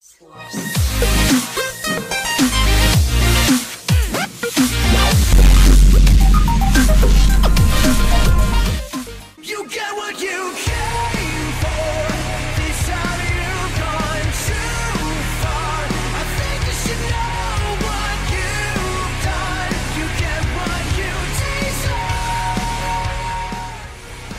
You get what you came for. This time you've gone too far. I think you should know what you've done. You get what you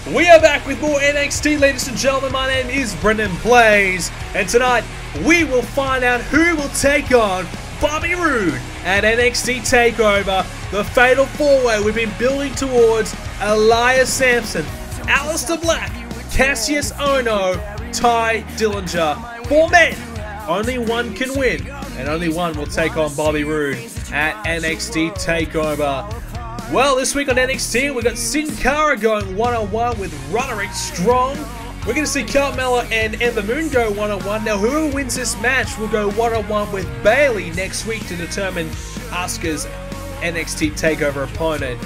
deserve. We are back with more NXT, ladies and gentlemen. My name is BrendenPlayz, and tonight we will find out who will take on Bobby Roode at NXT Takeover, the Fatal 4-Way we've been building towards. Elias Sampson, Aleister Black, Cassius Ohno, Ty Dillinger. 4 men. Only one can win, and only one will take on Bobby Roode at NXT Takeover. Well, this week on NXT, we've got Sin Cara going one-on-one with Roderick Strong. We're going to see Carmella and Ember Moon go one-on-one. Now, whoever wins this match will go one-on-one with Bayley next week to determine Asuka's NXT TakeOver opponent.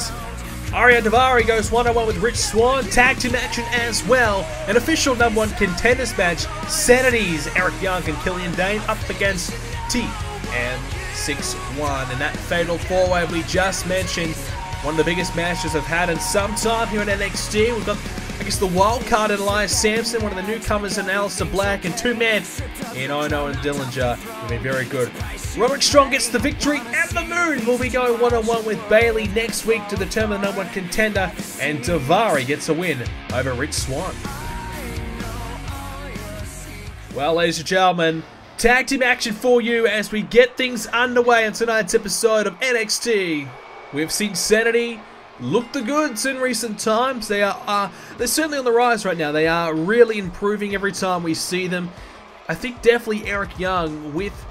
Ariya Daivari goes one-on-one with Rich Swann. Tag team action as well. An official #1 contenders match. Sanity's Eric Young and Killian Dane up against TM61. And that Fatal 4-Way we just mentioned, one of the biggest matches I've had in some time here at NXT. We've got, I guess, the wild card in Elias Sampson, one of the newcomers in Aleister Black, and 2 men in Ohno and Dillinger. Will be very good. Roderick Strong gets the victory, and the Moon will be going one-on-one with Bayley next week to determine the #1 contender, and Daivari gets a win over Rich Swann. Well, ladies and gentlemen, tag team action for you as we get things underway on tonight's episode of NXT. We've seen Sanity look the goods in recent times. They're certainly on the rise right now. They are really improving every time we see them. I think definitely Eric Young with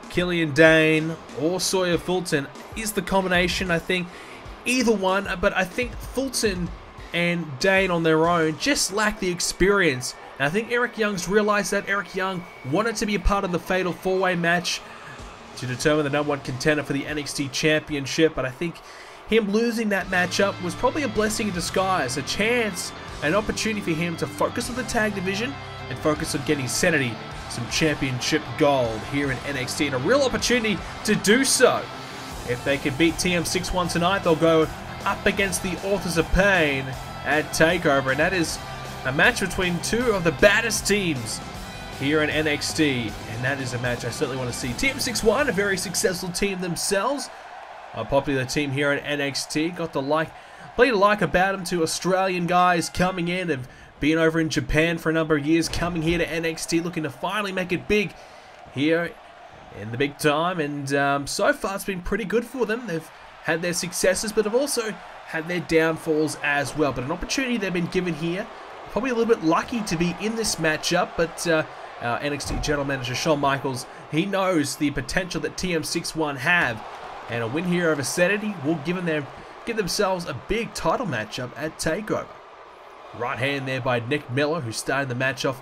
Killian Dane or Sawyer Fulton is the combination. I think either one, but I think Fulton and Dane on their own just lack the experience. And I think Eric Young's realized that. Eric Young wanted to be a part of the Fatal 4-Way match to determine the #1 contender for the NXT Championship, but I think him losing that matchup was probably a blessing in disguise, a chance, an opportunity for him to focus on the tag division and focus on getting Sanity some championship gold here in NXT, and a real opportunity to do so. If they can beat TM61 tonight, they'll go up against the Authors of Pain at TakeOver, and that is a match between 2 of the baddest teams here in NXT, and that is a match I certainly want to see. TM61, a very successful team themselves, a popular team here in NXT. Got to plenty to like about them. 2 Australian guys coming in, have been over in Japan for a number of years, coming here to NXT, looking to finally make it big here in the big time, and so far it's been pretty good for them. They've had their successes, but have also had their downfalls as well. But an opportunity they've been given here. Probably a little bit lucky to be in this matchup, but our NXT General Manager Shawn Michaels, he knows the potential that TM61 have, and a win here over Sanity will give themselves a big title matchup at TakeOver. Right hand there by Nick Miller, who started the match off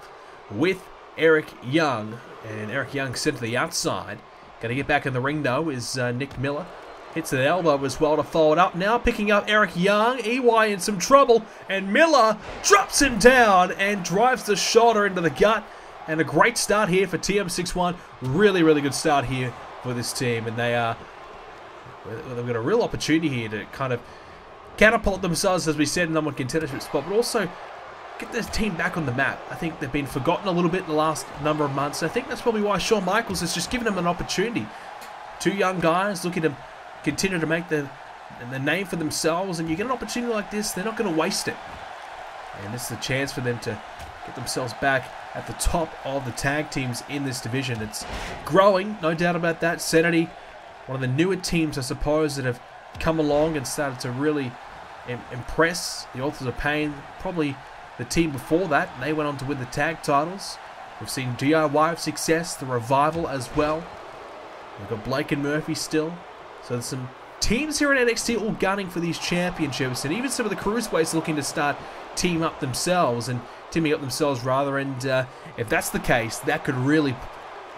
with Eric Young, and Eric Young sent to the outside. Going to get back in the ring though is Nick Miller. Hits an elbow as well to follow it up. Now picking up Eric Young. EY in some trouble, and Miller drops him down and drives the shoulder into the gut. And a great start here for TM61. Really, really good start here for this team. And they've got a real opportunity here to kind of catapult themselves, as we said, in the #1 contendership spot, but also get this team back on the map. I think they've been forgotten a little bit in the last number of months. I think that's probably why Shawn Michaels has just given them an opportunity. 2 young guys looking to continue to make the name for themselves, and you get an opportunity like this, they're not going to waste it. And this is a chance for them to get themselves back at the top of the tag teams in this division. It's growing, no doubt about that. Sanity, one of the newer teams, I suppose, that have come along and started to really impress. The Authors of Pain, probably the team before that, and they went on to win the tag titles. We've seen DIY of success, the Revival as well. We've got Blake and Murphy still. So there's some teams here in NXT all gunning for these championships, and even some of the cruiserweights looking to start teaming up themselves, and if that's the case, that could really,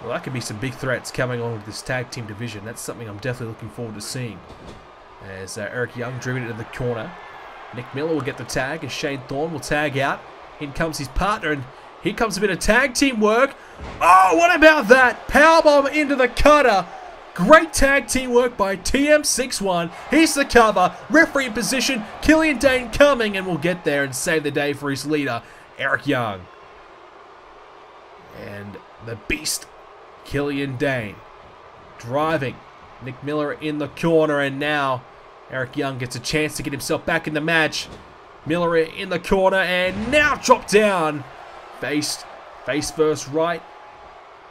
well, that could be some big threats coming on with this tag team division. That's something I'm definitely looking forward to seeing. As Eric Young driven it in the corner. Nick Miller will get the tag as Shane Thorne will tag out. In comes his partner, and Here comes a bit of tag team work. Oh, what about that? Powerbomb into the cutter. Great tag team work by TM61. Here's the cover. Referee in position. Killian Dane coming, and will get there and save the day for his leader, Eric Young. And the beast, Killian Dane, driving Nick Miller in the corner, and now Eric Young gets a chance to get himself back in the match. Miller in the corner, and now dropped down. Face first, right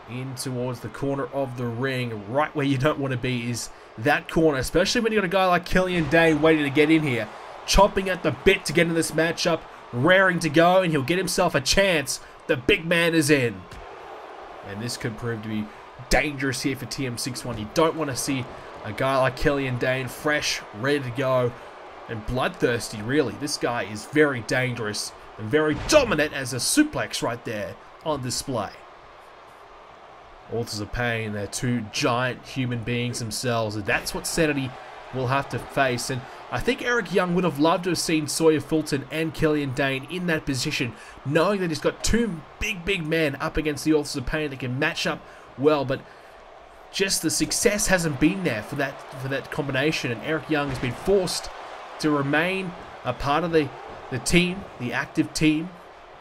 in towards the corner of the ring. Right where you don't want to be is that corner, especially when you got a guy like Killian Dane waiting to get in here. Chomping at the bit to get in this matchup, raring to go, and he'll get himself a chance. The big man is in. And this could prove to be dangerous here for TM61. You don't want to see a guy like Killian Dane fresh, ready to go, and bloodthirsty, really. This guy is very dangerous and very dominant as a suplex right there on display. Authors of Pain, they're two giant human beings themselves, and that's what Sanity will have to face. And I think Eric Young would have loved to have seen Sawyer Fulton and Killian Dane in that position, knowing that he's got two big men up against the Authors of Pain that can match up well, but just the success hasn't been there for that combination, and Eric Young has been forced to remain a part of the team, the active team.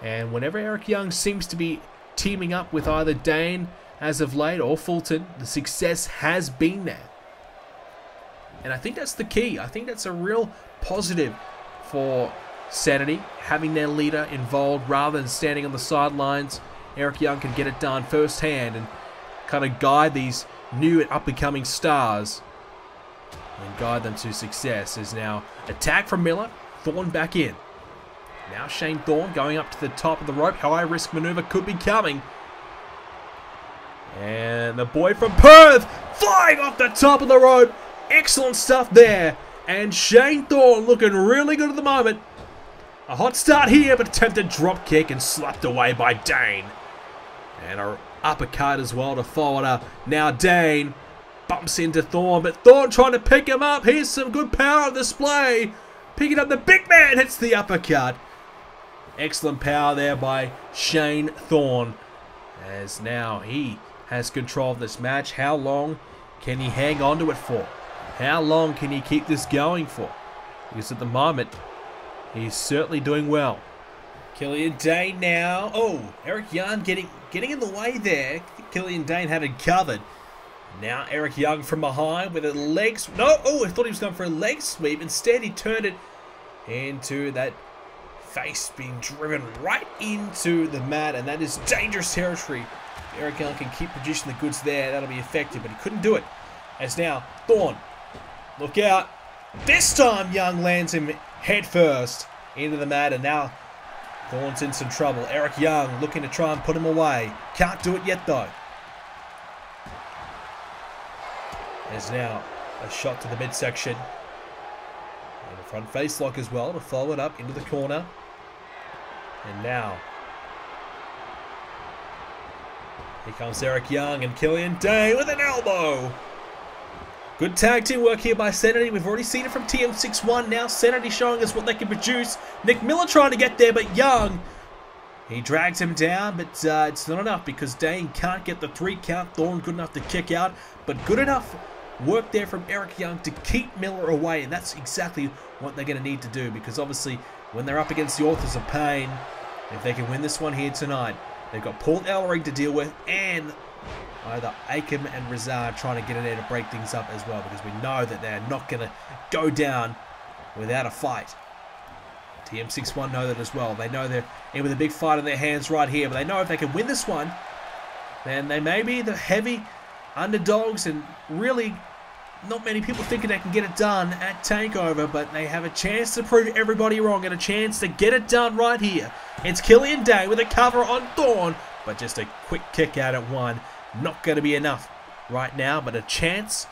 And whenever Eric Young seems to be teaming up with either Dane as of late or Fulton, the success has been there. And I think that's the key. I think that's a real positive for Sanity, having their leader involved rather than standing on the sidelines. Eric Young can get it done firsthand and kind of guide these new and up-and-coming stars and guide them to success. There's now attack from Miller, Thorne back in. Now Shane Thorne going up to the top of the rope. High-risk maneuver could be coming. And the boy from Perth flying off the top of the rope. Excellent stuff there. And Shane Thorne looking really good at the moment. A hot start here, but attempted drop kick and slapped away by Dane. And a uppercut as well to follow it up. Now Dane bumps into Thorne, but Thorne trying to pick him up. Here's some good power on display. Picking up the big man, hits the uppercut. Excellent power there by Shane Thorne, as now he has control of this match. How long can he hang on to it for? How long can he keep this going for? Because at the moment, he's certainly doing well. Killian Dane now. Oh, Eric Young getting in the way there. Killian Dane had it covered. Now Eric Young from behind with a leg sweep. No, oh, I thought he was going for a leg sweep. Instead, he turned it into that face being driven right into the mat, and that is dangerous territory. Eric Young can keep producing the goods there. That'll be effective, but he couldn't do it. As now, Thorne, look out. This time, Young lands him head first into the mat, and now Thorne's in some trouble. Eric Young looking to try and put him away. Can't do it yet, though. There's now a shot to the midsection. And a front face lock as well to follow it up into the corner. And now, here comes Eric Young and Killian Dane with an elbow. Good tag team work here by Sanity. We've already seen it from TM61. Now Sanity showing us what they can produce. Nick Miller trying to get there, but Young, he drags him down, but it's not enough because Dane can't get the 3 count. Thorne good enough to kick out, but good enough work there from Eric Young to keep Miller away, and that's exactly what they're going to need to do, because obviously when they're up against the Authors of Pain, if they can win this one here tonight, they've got Paul Ellering to deal with, and either Akam and Rizard trying to get in there to break things up as well, because we know that they're not going to go down without a fight. TM61 know that as well. They know they're in with a big fight in their hands right here, but they know if they can win this one, then they may be the heavy underdogs, and really not many people thinking they can get it done at TakeOver, but they have a chance to prove everybody wrong and a chance to get it done right here. It's Killian Dane with a cover on Thorne, but just a quick kick out at one. Not going to be enough right now, but a chance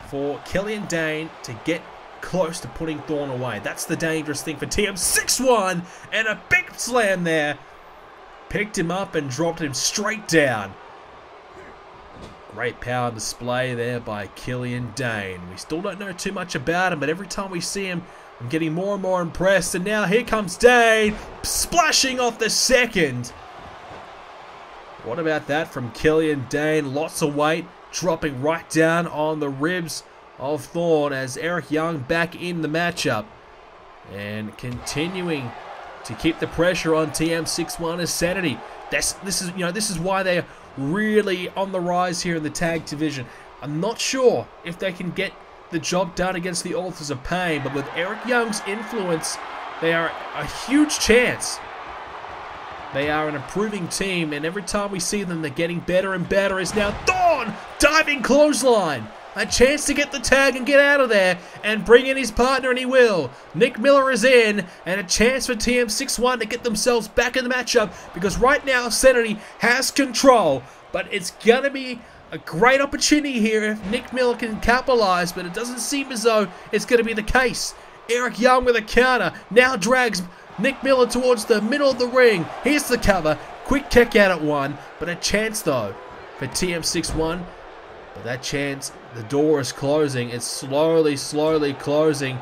for Killian Dane to get close to putting Thorne away. That's the dangerous thing for TM61, and a big slam there. Picked him up and dropped him straight down. Great power display there by Killian Dane. We still don't know too much about him, but every time we see him, I'm getting more and more impressed. And now here comes Dane, splashing off the second. What about that from Killian Dane? Lots of weight dropping right down on the ribs of Thorne as Eric Young back in the matchup. And continuing to keep the pressure on TM61 is Sanity. This is why they're really on the rise here in the tag division. I'm not sure if they can get the job done against the Authors of Pain, but with Eric Young's influence, they are a huge chance. They are an improving team, and every time we see them, they're getting better and better. Is now Thorne diving clothesline. A chance to get the tag and get out of there and bring in his partner, and he will. Nick Miller is in, and a chance for TM61 to get themselves back in the matchup, because right now Sanity has control, but it's going to be a great opportunity here if Nick Miller can capitalize, but it doesn't seem as though it's going to be the case. Eric Young with a counter now drags Nick Miller towards the middle of the ring. Here's the cover. Quick kick out at one, but a chance though for TM61. But that chance, the door is closing. It's slowly closing.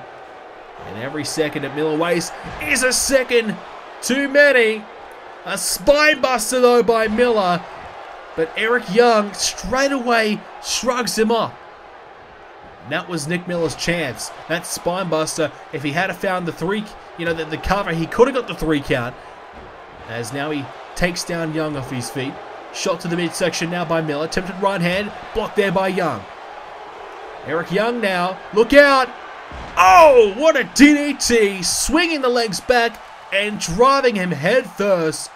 And every second that Miller wastes is a second too many. A spine buster though by Miller. But Eric Young straight away shrugs him off. And that was Nick Miller's chance. That spine buster, if he had found the three, the cover, he could have got the 3 count. As now he takes down Young off his feet. Shot to the midsection now by Miller. Attempted right hand. Blocked there by Young. Eric Young now. Look out. Oh, what a DDT. Swinging the legs back and driving him head first.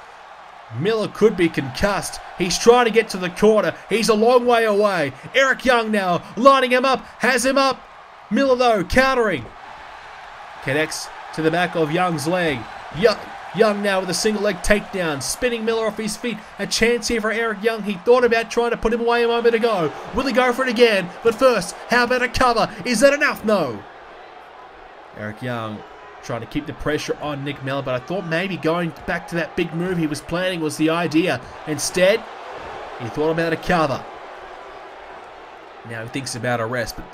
Miller could be concussed. He's trying to get to the corner. He's a long way away. Eric Young now lining him up. Has him up. Miller though countering. Connects to the back of Young's leg. Young now with a single leg takedown, spinning Miller off his feet. A chance here for Eric Young. He thought about trying to put him away a moment ago. Will he go for it again? But first, how about a cover? Is that enough? No. Eric Young trying to keep the pressure on Nick Miller, but I thought maybe going back to that big move he was planning was the idea. Instead, he thought about a cover. Now he thinks about a rest, but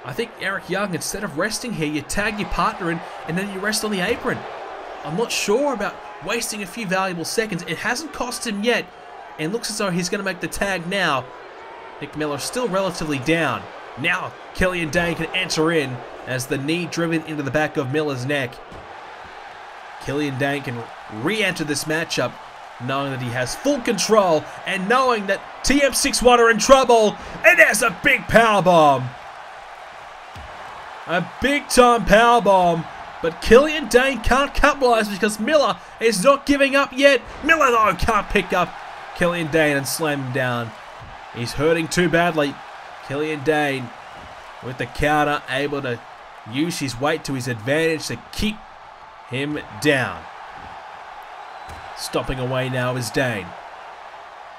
I think Eric Young, instead of resting here, you tag your partner in and then you rest on the apron. I'm not sure about wasting a few valuable seconds. It hasn't cost him yet, and looks as though he's going to make the tag now. Nick Miller still relatively down. Now Killian Dane can enter in as the knee driven into the back of Miller's neck. Killian Dane can re-enter this matchup knowing that he has full control and knowing that TM61 are in trouble, and there's a big powerbomb. A big time powerbomb. But Killian Dane can't capitalize because Miller is not giving up yet. Miller, though, can't pick up Killian Dane and slam him down. He's hurting too badly. Killian Dane, with the counter, able to use his weight to his advantage to keep him down. Stopping away now is Dane.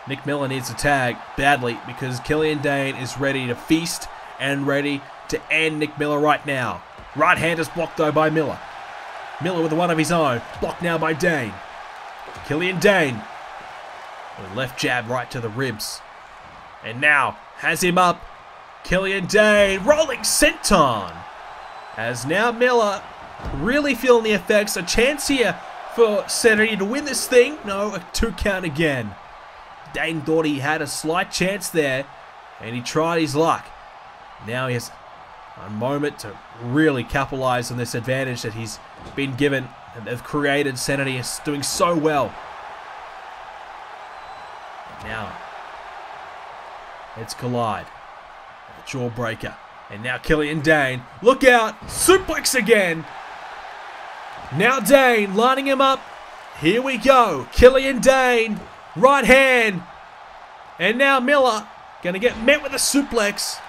Nick Miller needs a tag badly because Killian Dane is ready to feast and ready to end Nick Miller right now. Right hand is blocked though by Miller. Miller with one of his own. Blocked now by Dane. Killian Dane. A left jab right to the ribs. And now has him up. Killian Dane rolling senton. As now Miller really feeling the effects. A chance here for Sanity to win this thing. No, a 2 count again. Dane thought he had a slight chance there. And he tried his luck. Now he has a moment to really capitalize on this advantage that he's been given and they've created. Sanity is doing so well. And now it's collide. A jawbreaker. And now Killian Dane. Look out! Suplex again! Now Dane lining him up. Here we go. Killian Dane. Right hand. And now Miller gonna get met with a suplex.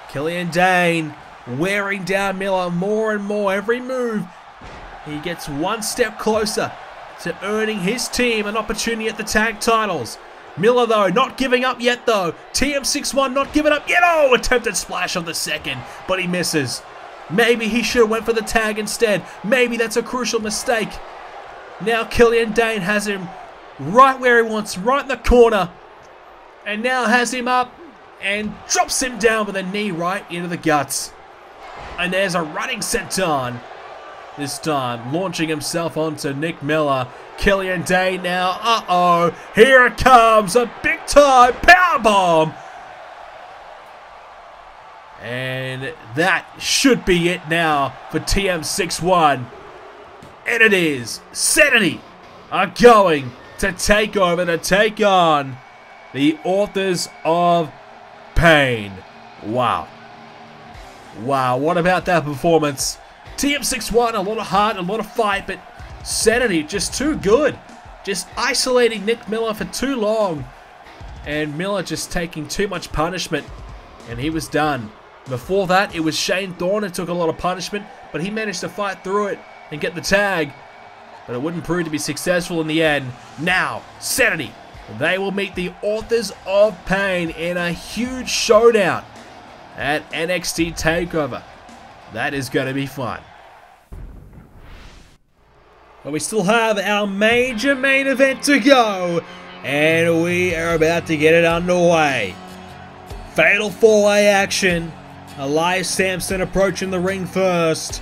Killian Dane wearing down Miller more and more. Every move, he gets one step closer to earning his team an opportunity at the tag titles. Miller, though, not giving up yet, though. TM61 not giving up yet. Oh, attempted splash on the second, but he misses. Maybe he should have went for the tag instead. Maybe that's a crucial mistake. Now Killian Dane has him right where he wants, right in the corner. And now has him up and drops him down with a knee right into the guts. And there's a running senton. this time, launching himself onto Nick Miller. Killian Day now. Uh-oh. Here it comes. A big-time powerbomb. And that should be it now for TM61. And it is. Sanity are going to take over to take on the Authors of Pain. Wow. Wow, what about that performance? TM61, a lot of heart, a lot of fight, but Sanity just too good. Just isolating Nick Miller for too long. And Miller just taking too much punishment. And he was done. Before that, it was Shane Thorne who took a lot of punishment, but he managed to fight through it and get the tag. But it wouldn't prove to be successful in the end. Now, Sanity, they will meet the Authors of Pain in a huge showdown at NXT Takeover. That is going to be fun. But we still have our major main event to go, and we are about to get it underway. Fatal 4-way action. Elias Sampson approaching the ring first.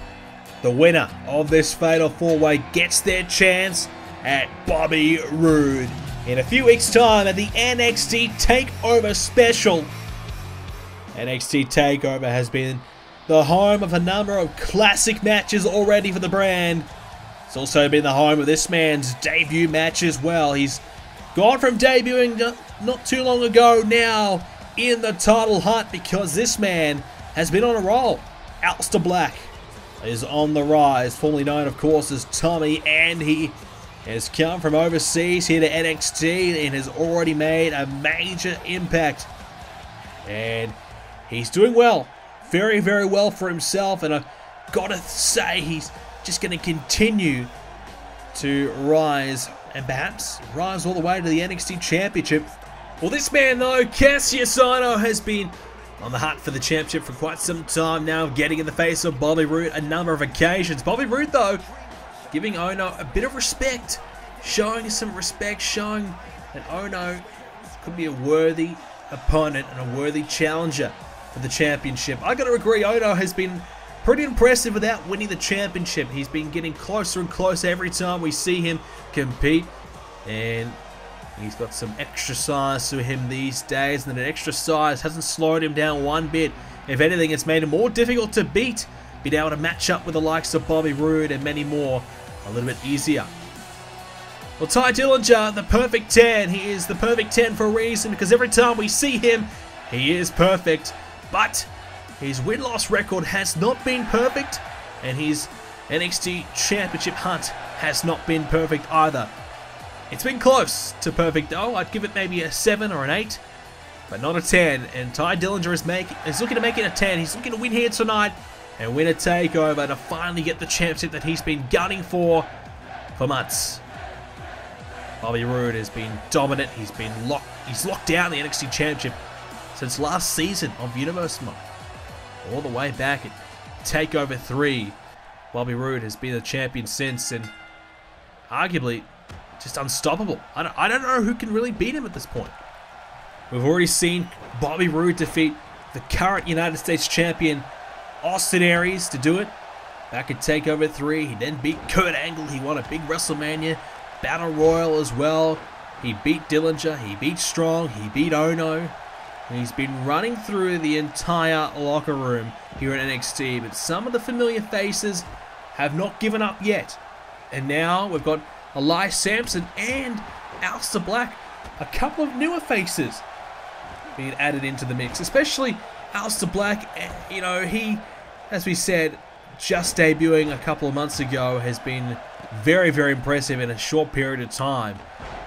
The winner of this Fatal 4-way gets their chance at Bobby Roode in a few weeks' time at the NXT Takeover special. NXT Takeover has been the home of a number of classic matches already for the brand. It's also been the home of this man's debut match as well. He's gone from debuting not too long ago now in the title hunt because this man has been on a roll. Aleister Black is on the rise, formerly known of course as Tommy, and he has come from overseas here to NXT and has already made a major impact. And he's doing well, very, very well for himself, and I've got to say he's just going to continue to rise and perhaps rise all the way to the NXT Championship. Well, this man though, Cassius Ohno, has been on the hunt for the championship for quite some time now, getting in the face of Bobby Roode a number of occasions. Bobby Roode though, giving Ohno a bit of respect, showing some respect, showing that Ohno could be a worthy opponent and a worthy challenger for the championship. I got to agree, Ohno has been pretty impressive without winning the championship. He's been getting closer and closer every time we see him compete, and he's got some extra size to him these days, and that extra size hasn't slowed him down one bit. If anything, it's made him more difficult to beat, being able to match up with the likes of Bobby Roode and many more a little bit easier. Well, Ty Dillinger, the perfect 10. He is the perfect 10 for a reason, because every time we see him, he is perfect. But his win-loss record has not been perfect, and his NXT Championship hunt has not been perfect either. It's been close to perfect though. I'd give it maybe a 7 or an 8, but not a 10. And Ty Dillinger is looking to make it a 10. He's looking to win here tonight and win a takeover to finally get the championship that he's been gunning for months. Bobby Roode has been dominant. He's locked down the NXT Championship since last season of Universe Mode. All the way back at Takeover 3, Bobby Roode has been the champion since, and arguably just unstoppable. I don't know who can really beat him at this point. We've already seen Bobby Roode defeat the current United States champion Austin Aries to do it. Back at Takeover 3, he then beat Kurt Angle. He won a big WrestleMania Battle Royal as well. He beat Dillinger, he beat Strong, he beat Ohno. And he's been running through the entire locker room here at NXT, but some of the familiar faces have not given up yet. And now we've got Elias Sampson and Aleister Black, a couple of newer faces being added into the mix, especially Aleister Black. You know, he, as we said, just debuting a couple of months ago, has been very, very impressive in a short period of time,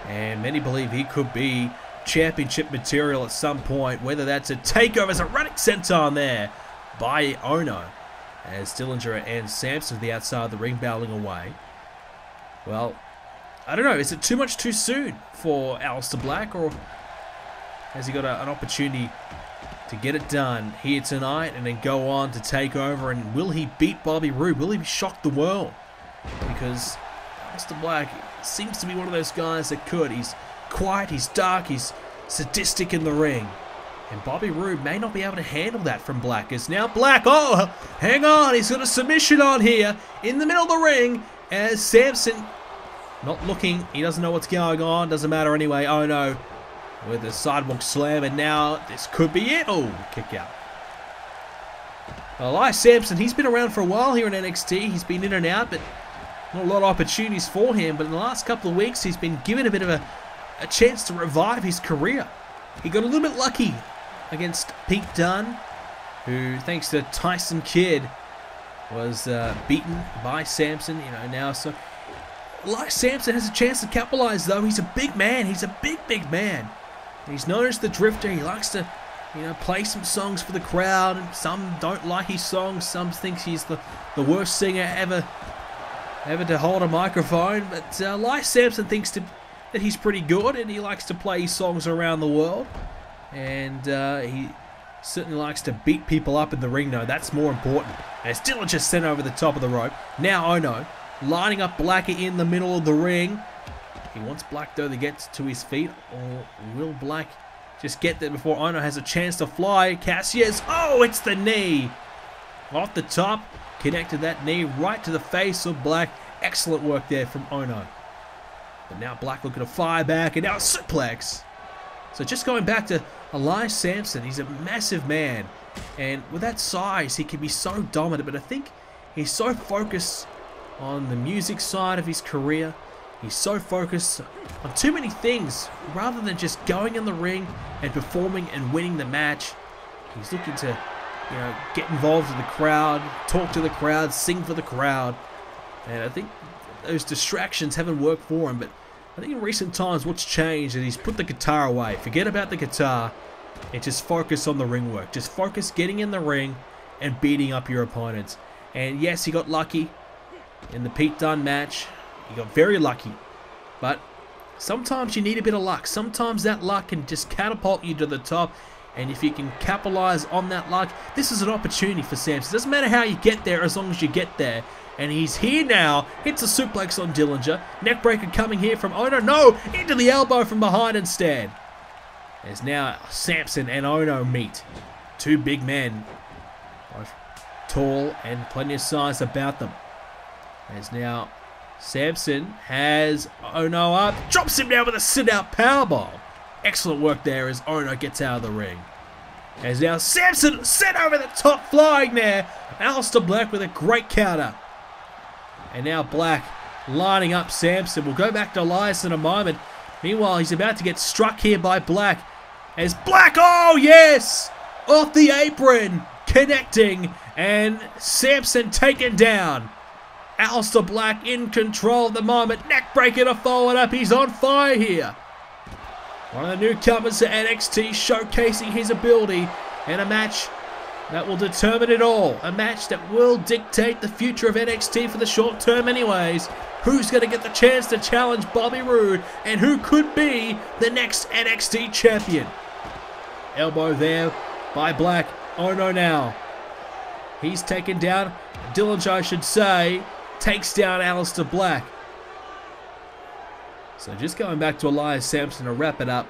and many believe he could be championship material at some point, whether that's a takeover as a running senton there by Ohno, as Dillinger and Sampson to the outside of the ring battling away. Well, I don't know, is it too much too soon for Aleister Black, or has he got an opportunity to get it done here tonight and then go on to take over? And will he beat Bobby Roode? Will he shock the world? Because Aleister Black seems to be one of those guys that could. He's quiet, he's dark, he's sadistic in the ring. And Bobby Roode may not be able to handle that from Black. As now Black, oh, hang on, he's got a submission on here in the middle of the ring as Samson not looking. He doesn't know what's going on. Doesn't matter anyway. Oh no, with the sidewalk slam, and now this could be it. Oh, kick out. Elias Samson, he's been around for a while here in NXT. He's been in and out, but not a lot of opportunities for him. But in the last couple of weeks, he's been given a bit of a chance to revive his career. He got a little bit lucky against Pete Dunne, who, thanks to Tyson Kidd, was beaten by Samson. You know, now so Elias Samson has a chance to capitalize, though. He's a big man. He's a big man. And he's known as the Drifter. He likes to, you know, play some songs for the crowd. Some don't like his songs. Some think he's the worst singer ever to hold a microphone. But Elias Samson thinks that he's pretty good, and he likes to play his songs around the world. And he certainly likes to beat people up in the ring, though. That's more important. As Dillinger just sent over the top of the rope. Now Ono lining up Black in the middle of the ring. He wants Black, though, to get to his feet. Or will Black just get there before Ono has a chance to fly? Cassius, oh, it's the knee. Off the top, connected that knee right to the face of Black. Excellent work there from Ono. But now Black looking to fire back, and now a suplex. So just going back to Elias Samson, he's a massive man. And with that size, he can be so dominant. But I think he's so focused on the music side of his career. He's so focused on too many things rather than just going in the ring and performing and winning the match. He's looking to, you know, get involved with the crowd, talk to the crowd, sing for the crowd. And I think those distractions haven't worked for him. But I think in recent times what's changed is he's put the guitar away. Forget about the guitar and just focus on the ring work. Just focus getting in the ring and beating up your opponents. And yes, he got lucky in the Pete Dunne match. He got very lucky. But sometimes you need a bit of luck. Sometimes that luck can just catapult you to the top. And if you can capitalize on that luck, this is an opportunity for Samson. It doesn't matter how you get there as long as you get there. And he's here now. Hits a suplex on Dillinger. Neckbreaker coming here from Ono. No! Into the elbow from behind instead. As now Samson and Ono meet. Two big men. Both tall and plenty of size about them. As now Samson has Ono up. Drops him down with a sit-out powerbomb. Excellent work there as Ono gets out of the ring. As now Samson sent over the top, flying there. Aleister Black with a great counter. And now Black lining up Samson. We'll go back to Elias in a moment. Meanwhile, he's about to get struck here by Black. As Black, oh yes! Off the apron, connecting, and Samson taken down. Aleister Black in control at the moment. Neckbreaker to follow it up. He's on fire here. One of the newcomers to NXT, showcasing his ability in a match that will determine it all. A match that will dictate the future of NXT for the short term anyways. Who's going to get the chance to challenge Bobby Roode, and who could be the next NXT champion? Elbow there by Black. Ono now. He's taken down. Dillinger, I should say, takes down Aleister Black. So just going back to Elias Samson to wrap it up.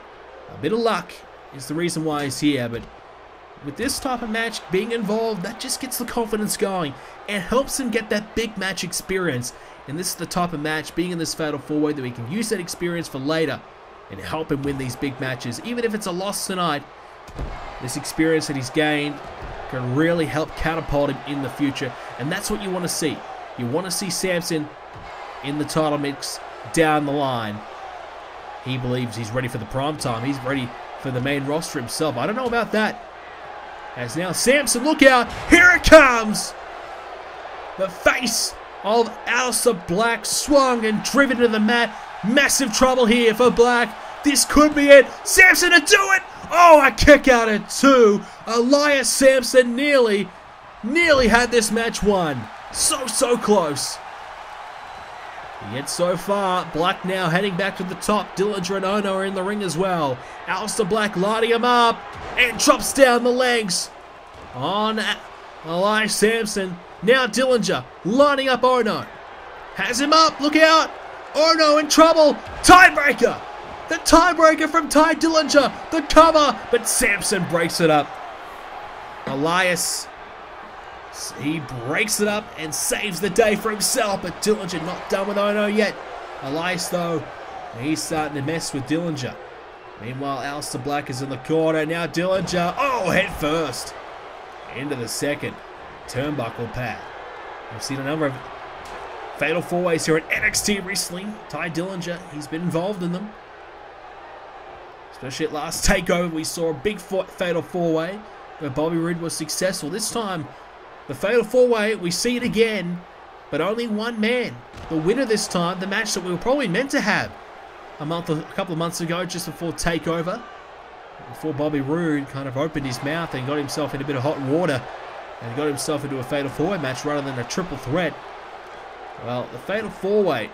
A bit of luck is the reason why he's here, but with this type of match being involved, that just gets the confidence going and helps him get that big match experience. And this is the type of match, being in this Fatal 4-Way, that we can use that experience for later and help him win these big matches. Even if it's a loss tonight, this experience that he's gained can really help catapult him in the future. And that's what you want to see. You want to see Samson in the title mix down the line. He believes he's ready for the prime time. He's ready for the main roster himself. I don't know about that. As now Samson, look out, here it comes! The face of Aleister Black swung and driven to the mat. Massive trouble here for Black. This could be it. Samson to do it! Oh, a kick out at 2. Elias Samson nearly had this match won. So close. Yet so far, Black now heading back to the top. Dillinger and Ono are in the ring as well. Aleister Black lighting him up and drops down the legs on Elias Samson. Now Dillinger lining up Ono. Has him up, look out. Ono in trouble. Tiebreaker. The tiebreaker from Ty Dillinger. The cover, but Samson breaks it up. Elias, he breaks it up and saves the day for himself, but Dillinger not done with Ono yet. Elias, though, he's starting to mess with Dillinger. Meanwhile, Aleister Black is in the corner. Now Dillinger, oh, head first. Into the second turnbuckle pad. We've seen a number of fatal four-ways here at NXT recently. Ty Dillinger, he's been involved in them. Especially at last takeover, we saw a big fatal four-way where Bobby Roode was successful. This time, the fatal four-way, we see it again, but only one man. The winner this time, the match that we were probably meant to have a couple of months ago, just before takeover, before Bobby Roode kind of opened his mouth and got himself in a bit of hot water and got himself into a fatal four-way match rather than a triple threat. Well, the fatal four-way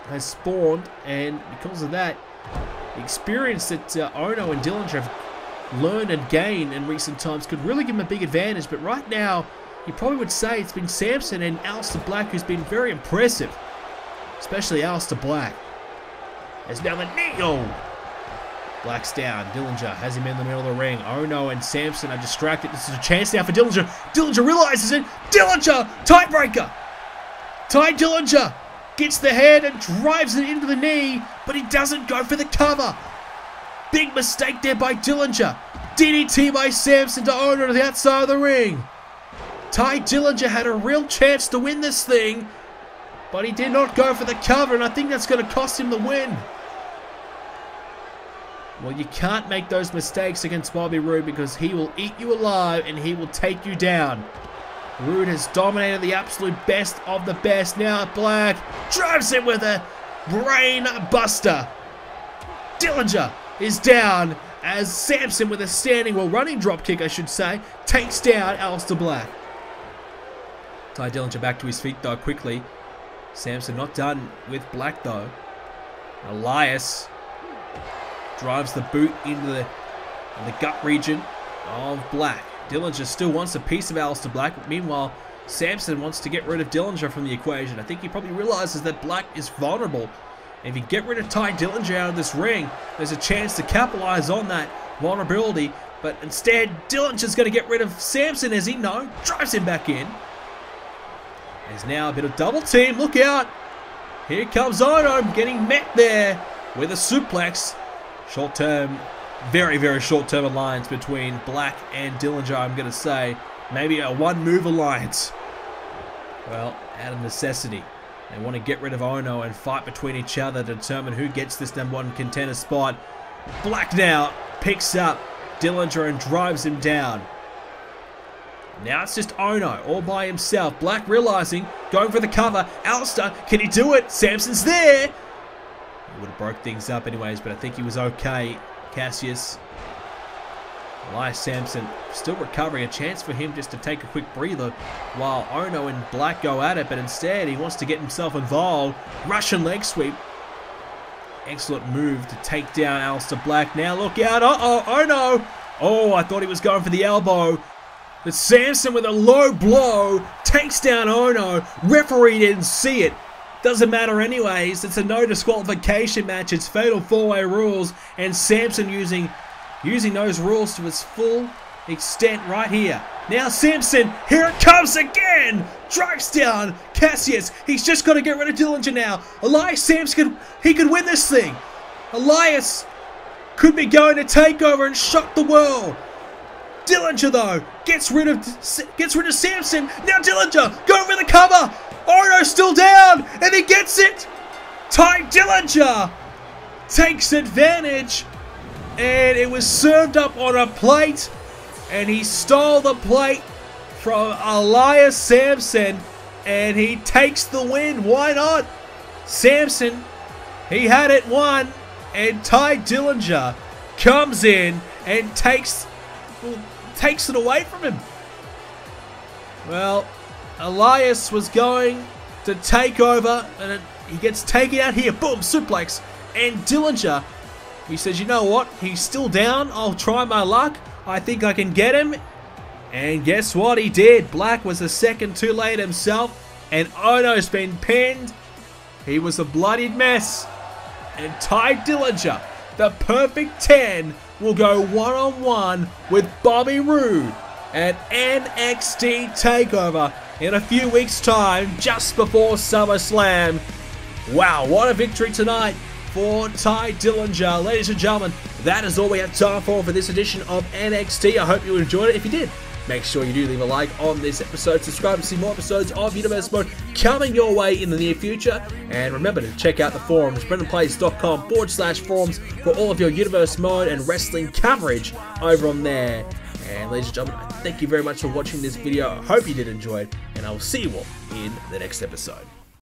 has spawned, and because of that, the experience that Ono and Dillinger have learned and gained in recent times could really give him a big advantage. But right now, you probably would say it's been Samson and Aleister Black who's been very impressive, especially Aleister Black. As now the knee. Oh, Black's down. Dillinger has him in the middle of the ring. Ono and Samson are distracted. This is a chance now for Dillinger. Dillinger realizes it. Dillinger, tiebreaker. Ty Dillinger gets the head and drives it into the knee, but he doesn't go for the cover. Big mistake there by Dillinger. DDT by Samson to Ono to the outside of the ring. Ty Dillinger had a real chance to win this thing, but he did not go for the cover, and I think that's going to cost him the win. Well, you can't make those mistakes against Bobby Roode because he will eat you alive and he will take you down. Roode has dominated the absolute best of the best. Now Black drives him with a brain buster. Dillinger is down as Samson with a standing, well, running drop kick, I should say, takes down Aleister Black. Ty Dillinger back to his feet though quickly. Samson not done with Black though. Elias drives the boot into the gut region of Black. Dillinger still wants a piece of Aleister Black. Meanwhile, Samson wants to get rid of Dillinger from the equation. I think he probably realizes that Black is vulnerable. And if you get rid of Ty Dillinger out of this ring, there's a chance to capitalize on that vulnerability. But instead, Dillinger's going to get rid of Samson, as he drives him back in. There's now a bit of double team. Look out. Here comes Ono getting met there with a suplex. Short term, very, very short term alliance between Black and Dillinger, I'm going to say. Maybe a one move alliance. Well, out of necessity. They want to get rid of Ono and fight between each other to determine who gets this #1 contender spot. Black now picks up Dillinger and drives him down. Now it's just Ono all by himself. Black realizing, going for the cover. Aleister, can he do it? Samson's there. He would have broke things up anyways, but I think he was okay. Cassius. Elias Samson still recovering. A chance for him just to take a quick breather while Ono and Black go at it, but instead he wants to get himself involved. Russian leg sweep. Excellent move to take down Aleister Black. Now look out. Uh-oh, Ono. Oh, I thought he was going for the elbow. But Samson with a low blow takes down Ono. Referee didn't see it. Doesn't matter anyways. It's a no disqualification match. It's fatal four-way rules, and Samson using those rules to its full extent right here. Now Samson, here it comes again. Drives down Cassius. He's just got to get rid of Dillinger now. Elias Samson, he could win this thing. Elias could be going to takeover and shock the world. Dillinger though gets rid of Samson. Now Dillinger going for the cover. Ono's still down, and he gets it. Ty Dillinger takes advantage, and it was served up on a plate, and he stole the plate from Elias Samson, and he takes the win. Why not? Samson, he had it won, and Ty Dillinger comes in and takes it away from him. Well, Elias was going to take over, and he gets taken out here. Boom, suplex. And Dillinger, he says, you know what? He's still down. I'll try my luck. I think I can get him. And guess what? He did. Black was a second too late himself, and Ono's been pinned. He was a bloodied mess. And Ty Dillinger the perfect 10 will go one-on-one with Bobby Roode at NXT Takeover in a few weeks' time, just before SummerSlam. Wow, what a victory tonight for Ty Dillinger. Ladies and gentlemen, that is all we have time for this edition of NXT. I hope you enjoyed it. If you did, make sure you do leave a like on this episode. Subscribe to see more episodes of Universe Mode coming your way in the near future. And remember to check out the forums, BrendenPlayz.com/forums for all of your Universe Mode and wrestling coverage over on there. And ladies and gentlemen, thank you very much for watching this video. I hope you did enjoy it, and I will see you all in the next episode.